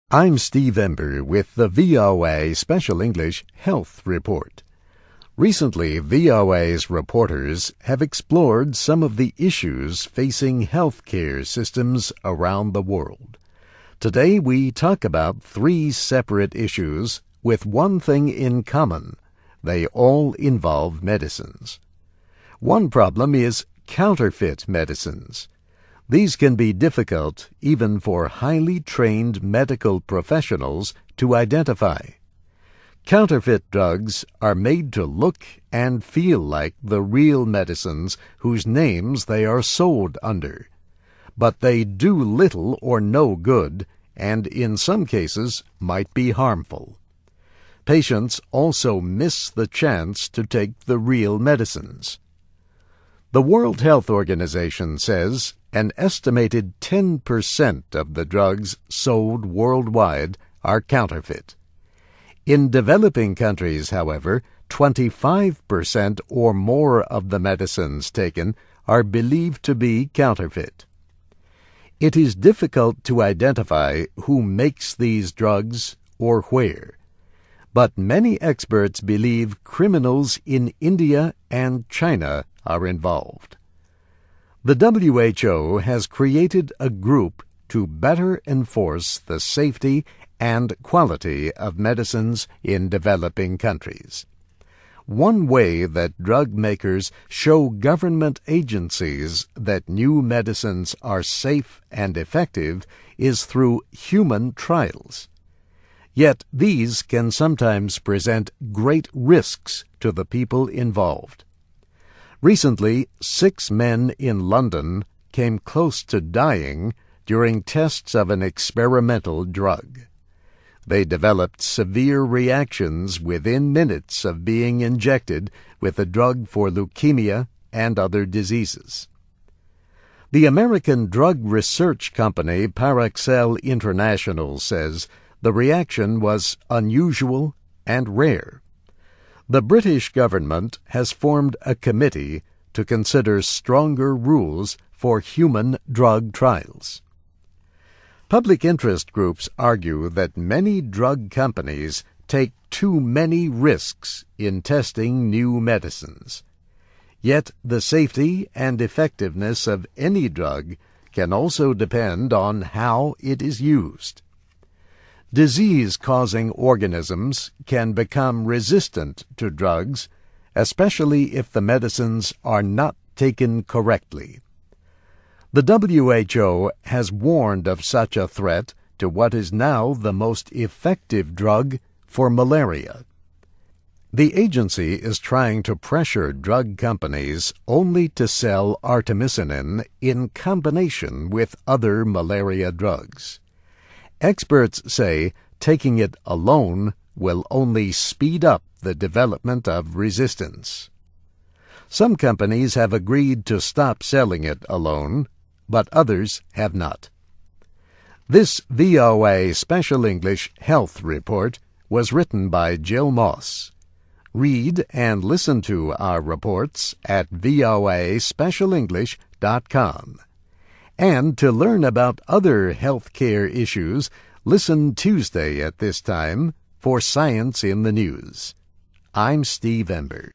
I'm Steve Ember with the VOA Special English Health Report. Recently, VOA's reporters have explored some of the issues facing healthcare systems around the world. Today, we talk about 3 separate issues with one thing in common. They all involve medicines. One problem is counterfeit medicines. These can be difficult even for highly trained medical professionals to identify. Counterfeit drugs are made to look and feel like the real medicines whose names they are sold under. But they do little or no good, and in some cases might be harmful. Patients also miss the chance to take the real medicines. The World Health Organization says an estimated 10% of the drugs sold worldwide are counterfeit. In developing countries, however, 25% or more of the medicines taken are believed to be counterfeit. It is difficult to identify who makes these drugs or where, but many experts believe criminals in India and China are involved. The WHO has created a group to better enforce the safety and quality of medicines in developing countries. One way that drug makers show government agencies that new medicines are safe and effective is through human trials. Yet these can sometimes present great risks to the people involved. Recently, 6 men in London came close to dying during tests of an experimental drug. They developed severe reactions within minutes of being injected with a drug for leukemia and other diseases. The American drug research company Paraxel International says the reaction was unusual and rare. The British government has formed a committee to consider stronger rules for human drug trials. Public interest groups argue that many drug companies take too many risks in testing new medicines. Yet the safety and effectiveness of any drug can also depend on how it is used. Disease-causing organisms can become resistant to drugs, especially if the medicines are not taken correctly. The WHO has warned of such a threat to what is now the most effective drug for malaria. The agency is trying to pressure drug companies only to sell artemisinin in combination with other malaria drugs. Experts say taking it alone will only speed up the development of resistance. Some companies have agreed to stop selling it alone, but others have not. This VOA Special English Health Report was written by Jill Moss. Read and listen to our reports at voaspecialenglish.com. And to learn about other healthcare issues, listen Tuesday at this time for Science in the News. I'm Steve Ember.